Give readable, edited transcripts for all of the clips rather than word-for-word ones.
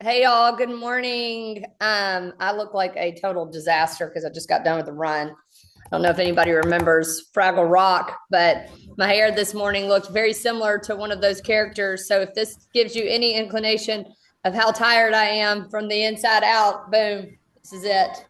Hey y'all, good morning. I look like a total disaster because I just got done with the run. I don't know if anybody remembers Fraggle Rock, but my hair this morning looked very similar to one of those characters. So if this gives you any inclination of how tired I am from the inside out, boom, this is it.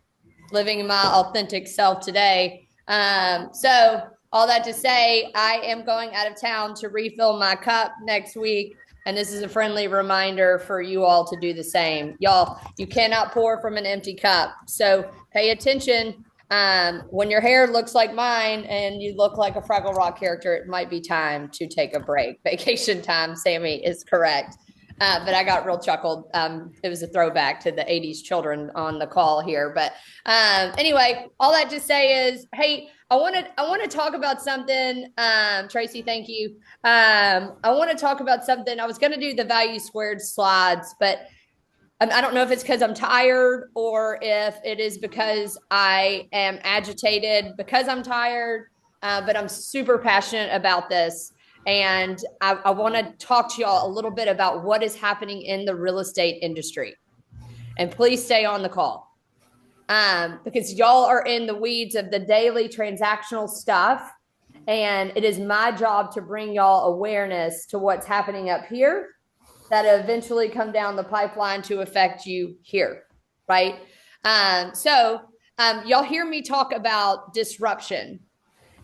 Living my authentic self today. So all that to say, I am going out of town to refill my cup next week. And this is a friendly reminder for you all to do the same. Y'all, you cannot pour from an empty cup. So pay attention. When your hair looks like mine and you look like a Fraggle Rock character, it might be time to take a break. Vacation time, Sammy, is correct. But I got real chuckled. It was a throwback to the 80s children on the call here. But anyway, all that to say is, hey, I want to talk about something. Tracy, thank you. I want to talk about something. I was going to do the value squared slides, but I don't know if it's because I'm tired or if it is because I am agitated because I'm tired. But I'm super passionate about this. And I want to talk to y'all a little bit about what is happening in the real estate industry. And please stay on the call because y'all are in the weeds of the daily transactional stuff. And it is my job to bring y'all awareness to what's happening up here that eventually come down the pipeline to affect you here, right? Y'all hear me talk about disruption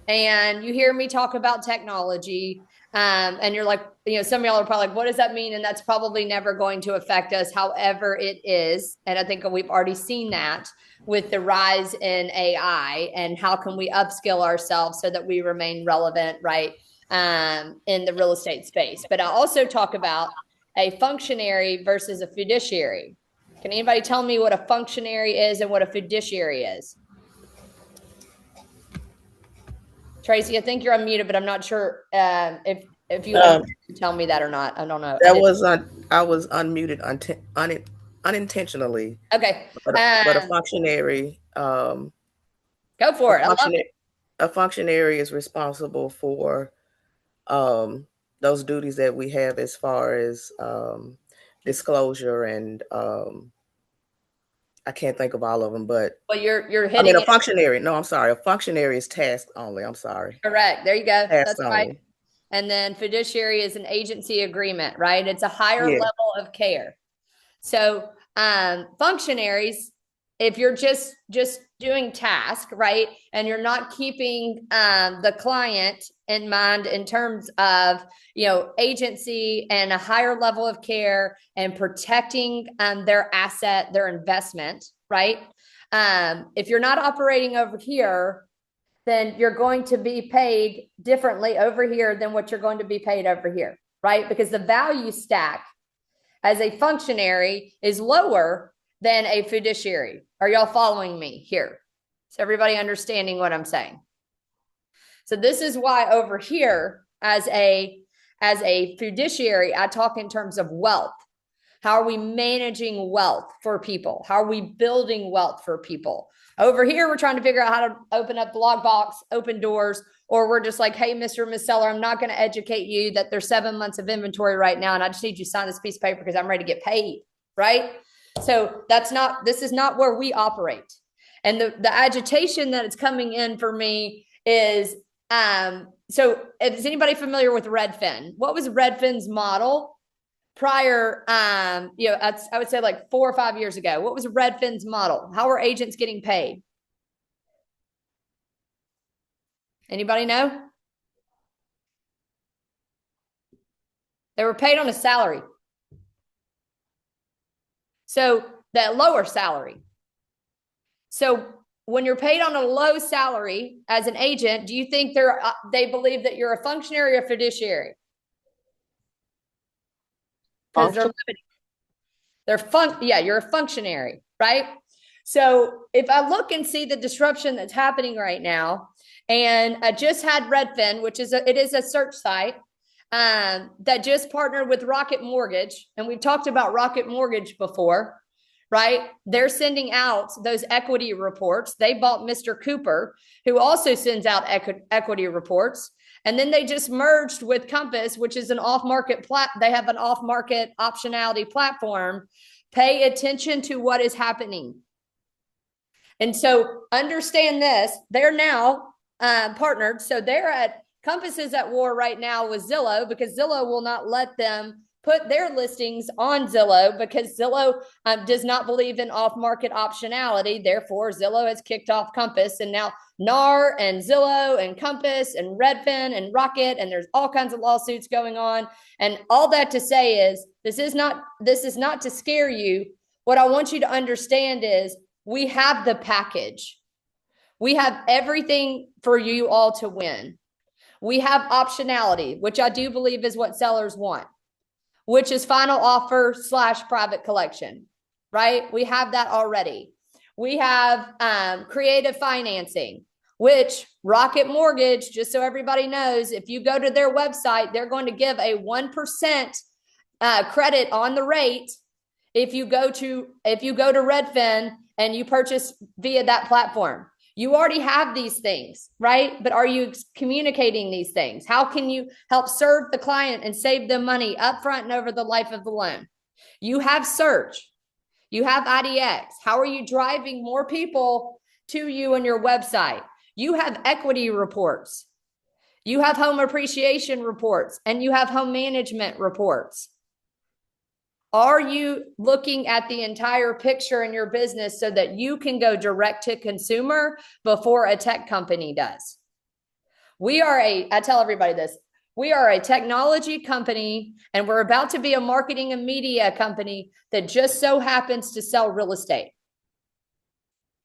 and you hear me talk about technology. And you're like, some of y'all are probably like, what does that mean? And that's probably never going to affect us. However, it is. And I think we've already seen that with the rise in AI and how can we upskill ourselves so that we remain relevant, right? In the real estate space. But I also talk about a functionary versus a fiduciary. Can anybody tell me what a functionary is and what a fiduciary is? Tracy, I think you're unmuted, but I'm not sure if you want Um, to tell me that or not. I don't know. I that didn't. was I was unmuted unintentionally, Okay. but a functionary Go a for it. I love it. functionary a functionary is responsible for um, those duties that we have as far as disclosure and I can't think of all of them, but Well, you're I mean hitting a it functionary. No, I'm sorry, a functionary is task only. I'm sorry, correct. There you go. task That's right. only. And then fiduciary is an agency agreement, right? It's a higher Yeah, level of care. So functionaries, if you're just doing task, right, and you're not keeping the client in mind in terms of agency and a higher level of care and protecting their asset, their investment, right? If you're not operating over here, then you're going to be paid differently over here than what you're going to be paid over here, right? Because the value stack as a functionary is lower than a fiduciary. Are y'all following me here? Is everybody understanding what I'm saying? So this is why over here, as a fiduciary, I talk in terms of wealth. How are we managing wealth for people? How are we building wealth for people? Over here, we're trying to figure out how to open up the logbox, open doors, or we're just like, hey, Mr. and Miss Seller, I'm not going to educate you that there's 7 months of inventory right now, and I just need you to sign this piece of paper because I'm ready to get paid, right? So this is not where we operate. And the agitation that is coming in for me is so is anybody familiar with Redfin? What was Redfin's model prior, I would say like 4 or 5 years ago? What was Redfin's model? How were agents getting paid? Anybody know? They were paid on a salary. So that lower salary. So when you're paid on a low salary as an agent, do you think they believe that you're a functionary or fiduciary? Because they're function. limited. Yeah, you're a functionary, right? So if I look and see the disruption that's happening right now, and I just had Redfin, which is it is a search site that just partnered with Rocket Mortgage, and we've talked about Rocket Mortgage before, right? They're sending out those equity reports. They bought Mr. Cooper, who also sends out equity reports. And then they just merged with Compass, which is an off-market they have an off-market optionality platform Pay attention to what is happening. And so understand this, they're now partnered. So Compass is at war right now with Zillow because Zillow will not let them put their listings on Zillow because Zillow does not believe in off-market optionality. Therefore, Zillow has kicked off Compass, and now NAR and Zillow and Compass and Redfin and Rocket, and there's all kinds of lawsuits going on. And all that to say is this is not to scare you. What I want you to understand is we have the package. We have everything for you all to win. We have optionality, which I do believe is what sellers want, which is final offer / private collection, right? We have that already. We have creative financing, which Rocket Mortgage, just so everybody knows, if you go to their website, they're going to give a 1% credit on the rate if you go to Redfin and you purchase via that platform. You already have these things, right? But are you communicating these things? How can you help serve the client and save them money upfront and over the life of the loan? You have search. You have IDX. How are you driving more people to you on your website? You have equity reports. You have home appreciation reports, and you have home management reports. Are you looking at the entire picture in your business so that you can go direct to consumer before a tech company does? I tell everybody this, we are a technology company, and we're about to be a marketing and media company that just so happens to sell real estate.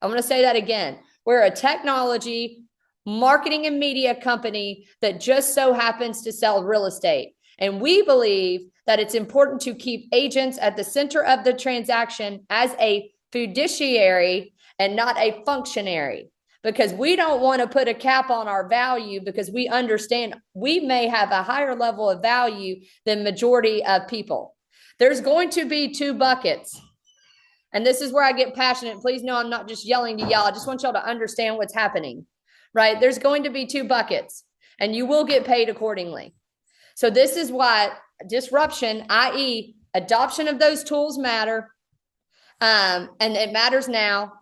I'm going to say that again. We're a technology, marketing and media company that just so happens to sell real estate. And we believe that it's important to keep agents at the center of the transaction as a fiduciary and not a functionary, because we don't want to put a cap on our value, because we understand we may have a higher level of value than majority of people. There's going to be two buckets. And this is where I get passionate. Please know I'm not just yelling to y'all. I just want y'all to understand what's happening, right? There's going to be two buckets, and you will get paid accordingly. So this is why disruption, i.e. adoption of those tools matter. And it matters now.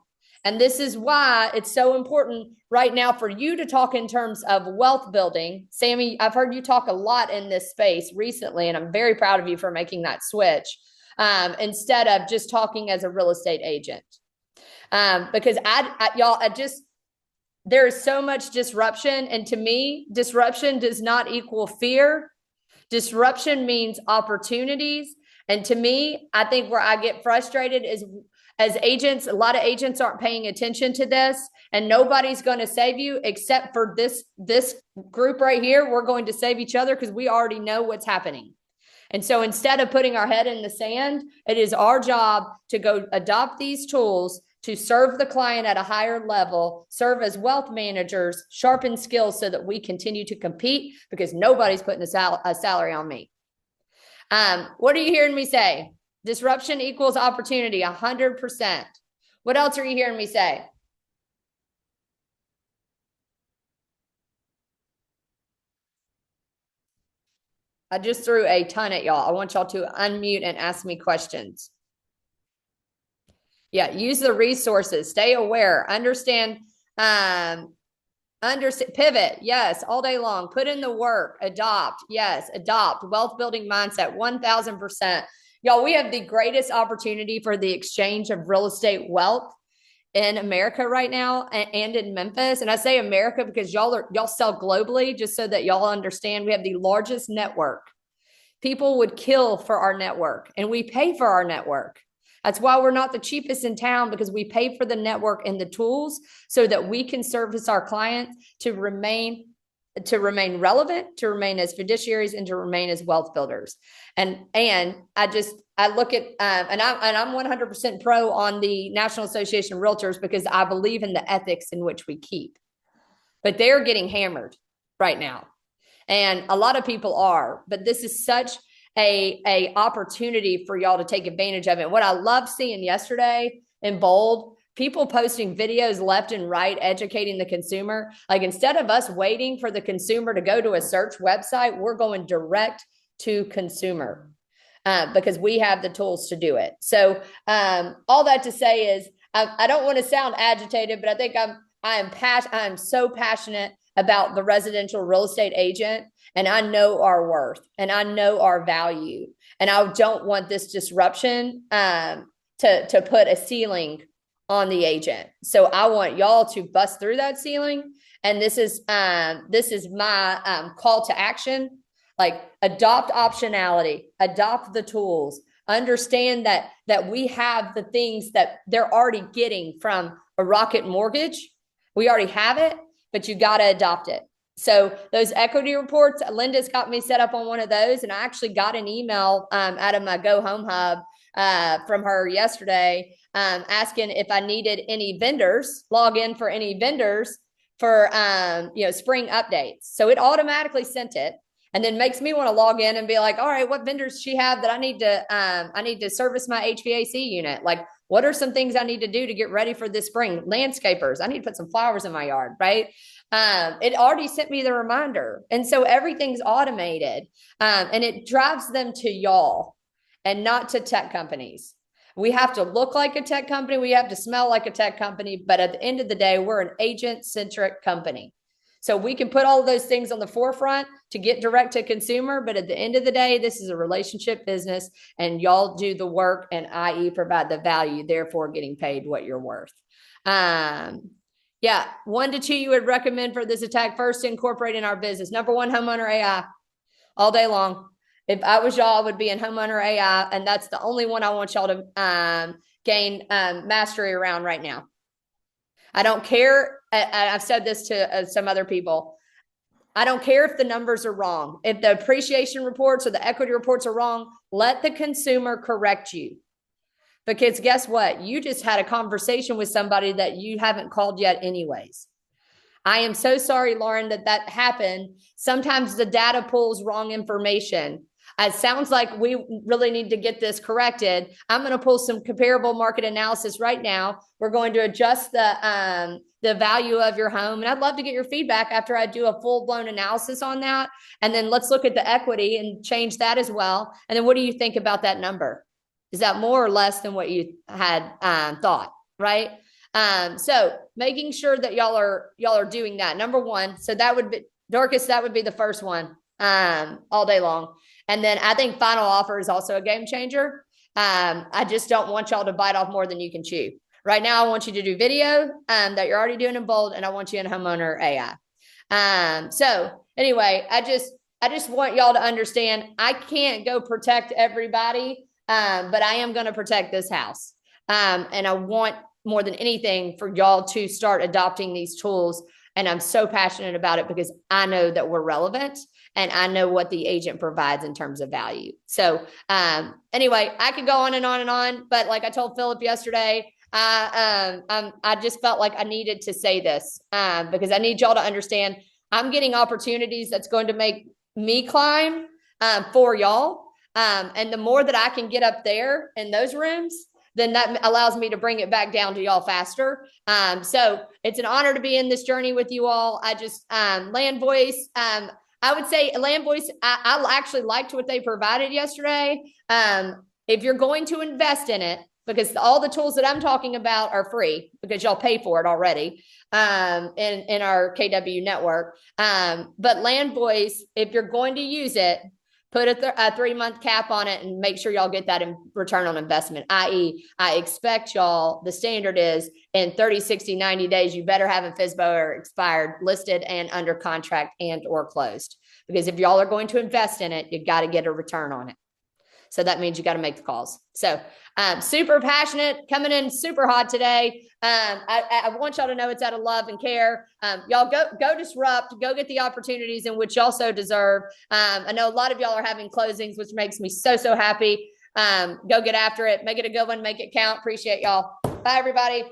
And this is why it's so important right now for you to talk in terms of wealth building. Sammy, I've heard you talk a lot in this space recently, and I'm very proud of you for making that switch instead of just talking as a real estate agent. Because there is so much disruption. And to me, disruption does not equal fear. Disruption means opportunities. And to me, I think where I get frustrated is as agents, a lot of agents aren't paying attention to this, and nobody's going to save you except for this group right here. We're going to save each other because we already know what's happening. And so instead of putting our head in the sand, it is our job to go adopt these tools to serve the client at a higher level, serve as wealth managers, sharpen skills so that we continue to compete, because nobody's putting a salary on me. What are you hearing me say? Disruption equals opportunity, 100%. What else are you hearing me say? I just threw a ton at y'all. I want y'all to unmute and ask me questions. Yeah, use the resources, stay aware, understand, pivot. Yes, all day long. Put in the work, adopt. Yes, adopt. Wealth building mindset, 1000%. Y'all, we have the greatest opportunity for the exchange of real estate wealth in America right now and in Memphis. And I say America because y'all sell globally, just so that y'all understand we have the largest network. People would kill for our network, and we pay for our network. That's why we're not the cheapest in town, because we pay for the network and the tools so that we can service our clients to remain relevant, to remain as fiduciaries, and to remain as wealth builders. And I look at, and I'm 100% pro on the National Association of Realtors, because I believe in the ethics in which we keep, but they're getting hammered right now. And a lot of people are, but this is such a opportunity for y'all to take advantage of it. What I love seeing yesterday in bold, people posting videos left and right, educating the consumer. Like, instead of us waiting for the consumer to go to a search website, we're going direct to consumer. because we have the tools to do it. So all that to say is, I don't want to sound agitated, but I think I'm so passionate about the residential real estate agent, and I know our worth and I know our value, and I don't want this disruption to put a ceiling on the agent. So I want y'all to bust through that ceiling, and this is my call to action. Like, adopt optionality, adopt the tools, understand that we have the things that they're already getting from a Rocket Mortgage. We already have it, but you got to adopt it. So those equity reports, Linda's got me set up on one of those, and I actually got an email out of my Go Home Hub from her yesterday asking if I needed any vendors, log in for any vendors for spring updates. So it automatically sent it, and then makes me want to log in and be like, all right, what vendors does she have that I need to service my HVAC unit? Like, what are some things I need to do to get ready for this spring? Landscapers, I need to put some flowers in my yard, right? It already sent me the reminder. And so everything's automated, and it drives them to y'all and not to tech companies. We have to look like a tech company. We have to smell like a tech company. But at the end of the day, we're an agent-centric company. So we can put all of those things on the forefront to get direct to consumer. But at the end of the day, this is a relationship business, and y'all do the work, and i.e. provide the value, therefore getting paid what you're worth. Yeah, 1 to 2 you would recommend for this attack. First, incorporate in our business. Number 1, homeowner AI all day long. If I was y'all, I would be in homeowner AI, and that's the only one I want y'all to gain mastery around right now. I don't care. I've said this to some other people. I don't care if the numbers are wrong. If the appreciation reports or the equity reports are wrong, let the consumer correct you. Because guess what? You just had a conversation with somebody that you haven't called yet anyways. I am so sorry, Lauren, that happened. Sometimes the data pulls wrong information. It sounds like we really need to get this corrected. I'm going to pull some comparable market analysis right now. We're going to adjust the value of your home. And I'd love to get your feedback after I do a full-blown analysis on that. And then let's look at the equity and change that as well. And then what do you think about that number? Is that more or less than what you had thought, right? So making sure that y'all are doing that. Number 1. So that would be, Dorcas, that would be the first one all day long. And then I think final offer is also a game changer. I just don't want y'all to bite off more than you can chew. Right now, I want you to do video that you're already doing in Bold, and I want you in homeowner AI. So anyway, I just want y'all to understand, I can't go protect everybody, but I am going to protect this house. And I want more than anything for y'all to start adopting these tools. And I'm so passionate about it because I know that we're relevant, and I know what the agent provides in terms of value. So anyway, I could go on and on and on, but like I told Philip yesterday, I just felt like I needed to say this because I need y'all to understand I'm getting opportunities that's going to make me climb for y'all. And the more that I can get up there in those rooms, then that allows me to bring it back down to y'all faster. So it's an honor to be in this journey with you all. I just, Land Voice, I would say Land Voice, I actually liked what they provided yesterday. If you're going to invest in it, because all the tools that I'm talking about are free because y'all pay for it already in our KW network. But Land Voice, if you're going to use it, put a 3-month cap on it and make sure y'all get that in return on investment, i.e. I expect y'all, the standard is in 30, 60, 90 days, you better have a FSBO or expired, listed and under contract and or closed. Because if y'all are going to invest in it, you got to get a return on it. So that means you got to make the calls. So super passionate, coming in super hot today. I want y'all to know it's out of love and care. Y'all go disrupt, go get the opportunities in which y'all so deserve. I know a lot of y'all are having closings, which makes me so happy. Go get after it. Make it a good one. Make it count. Appreciate y'all. Bye, everybody.